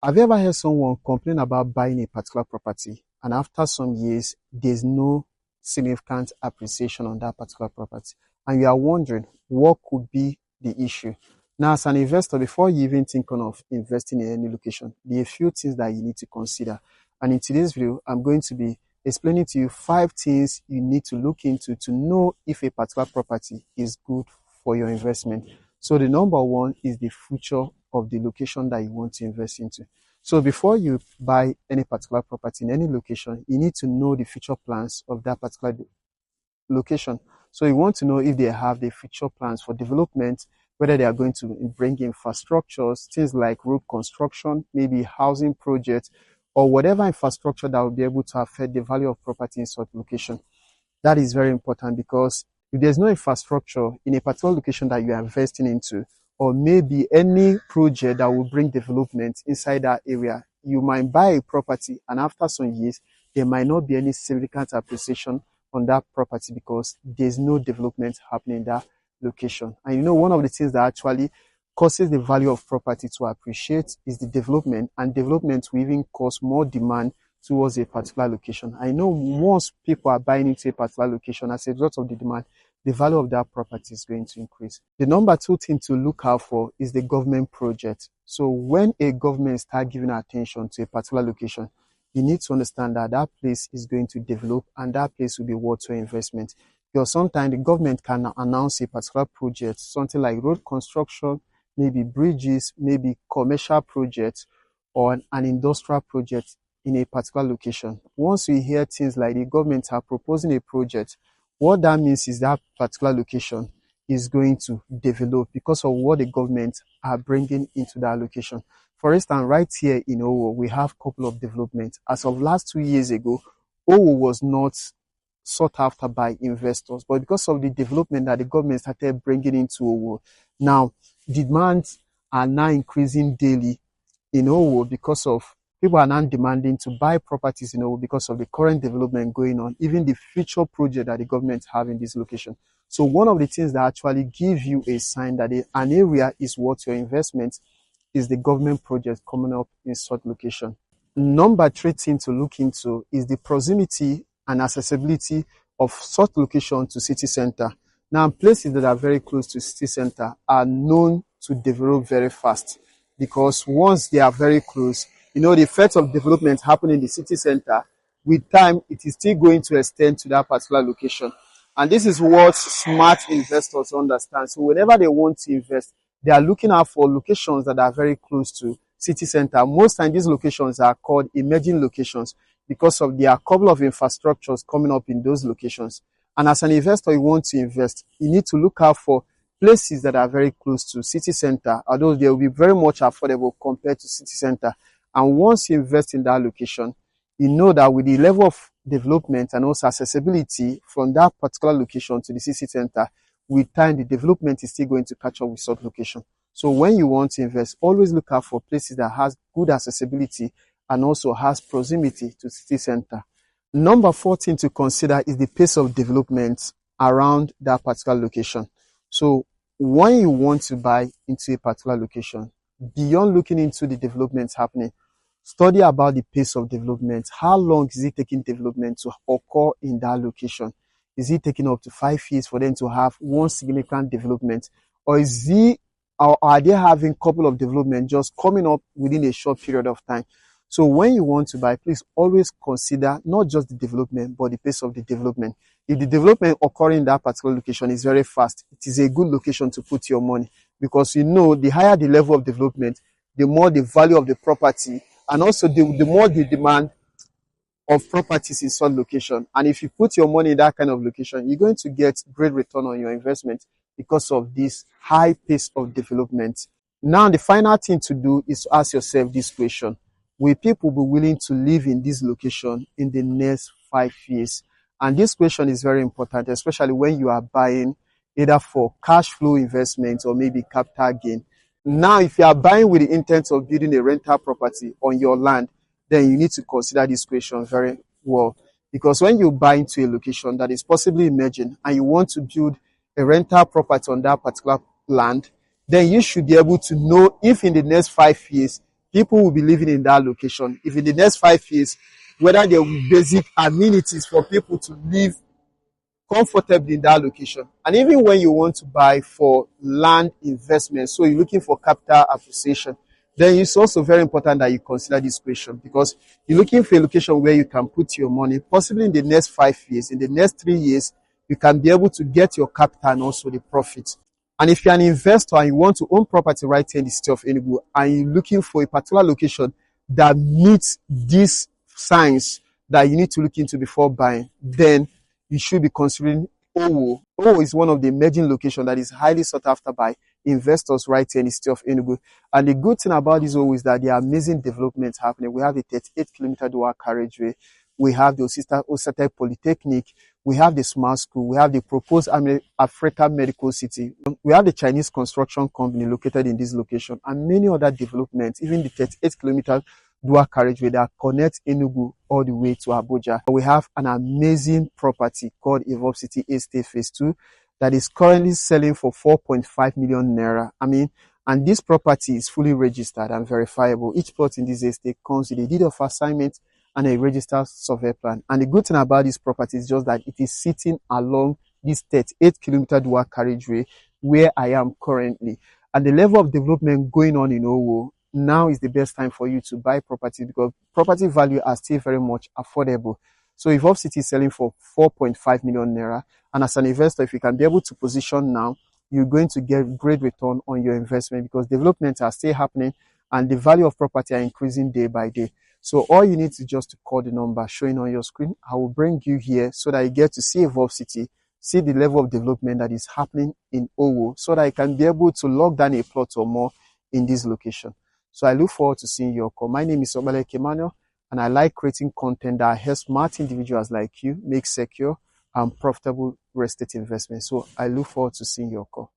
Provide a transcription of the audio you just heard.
Have you ever heard someone complain about buying a particular property and after some years, there's no significant appreciation on that particular property? And you are wondering what could be the issue? Now, as an investor, before you even think of investing in any location, there are a few things that you need to consider. And in today's video, I'm going to be explaining to you 5 things you need to look into to know if a particular property is good for your investment. So the number one is the future of the location that you want to invest into. So before you buy any particular property in any location, you need to know the future plans of that particular location. So you want to know if they have the future plans for development, whether they are going to bring infrastructures, things like road construction, maybe housing projects, or whatever infrastructure that will be able to affect the value of property in such location. That is very important, because if there's no infrastructure in a particular location that you are investing into, or maybe any project that will bring development inside that area, you might buy a property and after some years, there might not be any significant appreciation on that property because there's no development happening in that location. And you know, one of the things that actually causes the value of property to appreciate is the development, and development will even cause more demand towards a particular location. I know once people are buying into a particular location, as a result of the demand, the value of that property is going to increase. The number 2 thing to look out for is the government project. So when a government starts giving attention to a particular location, you need to understand that that place is going to develop and that place will be worth your investment. Because sometimes the government can announce a particular project, something like road construction, maybe bridges, maybe commercial projects, or an industrial project in a particular location. Once we hear things like the government are proposing a project, what that means is that particular location is going to develop because of what the government are bringing into that location. For instance, right here in Owo, we have a couple of developments. As of last 2 years ago, Owo was not sought after by investors, but because of the development that the government started bringing into Owo, now demands are now increasing daily in Owo because of people are now demanding to buy properties in Owo because of the current development going on, even the future project that the government have in this location. So one of the things that actually give you a sign that an area is worth your investment is the government project coming up in such location. Number 3 thing to look into is the proximity and accessibility of such location to city center. Now, places that are very close to city center are known to develop very fast, because once they are very close, you know, the effects of development happening in the city center, with time, it is still going to extend to that particular location. And this is what smart investors understand. So whenever they want to invest, they are looking out for locations that are very close to city center. Most times these locations are called emerging locations because of there are a couple of infrastructures coming up in those locations. And as an investor, you want to invest, you need to look out for places that are very close to city center, although they will be very much affordable compared to city center. And once you invest in that location, you know that with the level of development and also accessibility from that particular location to the city center, with time, the development is still going to catch up with such location. So when you want to invest, always look out for places that has good accessibility and also has proximity to city center. Number 4 thing to consider is the pace of development around that particular location. So when you want to buy into a particular location, beyond looking into the developments happening, study about the pace of development. How long is it taking development to occur in that location? Is it taking up to 5 years for them to have one significant development? Or are they having a couple of development just coming up within a short period of time? So when you want to buy, please always consider not just the development, but the pace of the development. If the development occurring in that particular location is very fast, it is a good location to put your money, because you know the higher the level of development, the more the value of the property, and also the more the demand of properties in such location. And if you put your money in that kind of location, you're going to get great return on your investment because of this high pace of development. Now, the final thing to do is to ask yourself this question: will people be willing to live in this location in the next 5 years? And this question is very important, especially when you are buying either for cash flow investment or maybe capital gain. Now, if you are buying with the intent of building a rental property on your land, then you need to consider this question very well. Because when you buy into a location that is possibly emerging and you want to build a rental property on that particular land, then you should be able to know if in the next 5 years, people will be living in that location. If in the next 5 years, whether there will be basic amenities for people to live comfortably in that location. And even when you want to buy for land investment, so you're looking for capital appreciation, then it's also very important that you consider this question, because you're looking for a location where you can put your money, possibly in the next 5 years, in the next 3 years, you can be able to get your capital and also the profit. And if you're an investor and you want to own property right here in the city of Enugu, and you're looking for a particular location that meets these signs that you need to look into before buying, then you should be considering Owo. Owo is one of the emerging locations that is highly sought after by investors right here in the city of Enugu. And the good thing about this Owo is that there are amazing developments happening. We have the 38-kilometer dual carriageway. We have the Osita Polytechnic. We have the Smart School. We have the proposed Africa Medical City. We have the Chinese construction company located in this location, and many other developments, even the 38-kilometer dual carriageway that connects Enugu all the way to Abuja. We have an amazing property called Evolve City Estate Phase 2 that is currently selling for 4.5 million naira. And this property is fully registered and verifiable. Each plot in this estate comes with a deed of assignment and a registered survey plan. And the good thing about this property is just that it is sitting along this 38-kilometer dual carriageway where I am currently. And the level of development going on in Owo, now is the best time for you to buy property, because property value are still very much affordable. So Evolve City is selling for 4.5 million naira. And as an investor, if you can be able to position now, you're going to get great return on your investment, because developments are still happening and the value of property are increasing day by day. So all you need is just to call the number showing on your screen. I will bring you here so that you get to see Evolve City, see the level of development that is happening in Owo, so that you can be able to lock down a plot or more in this location. So I look forward to seeing your call. My name is Obaleke Emmanuel, and I like creating content that helps smart individuals like you make secure and profitable real estate investment. So I look forward to seeing your call.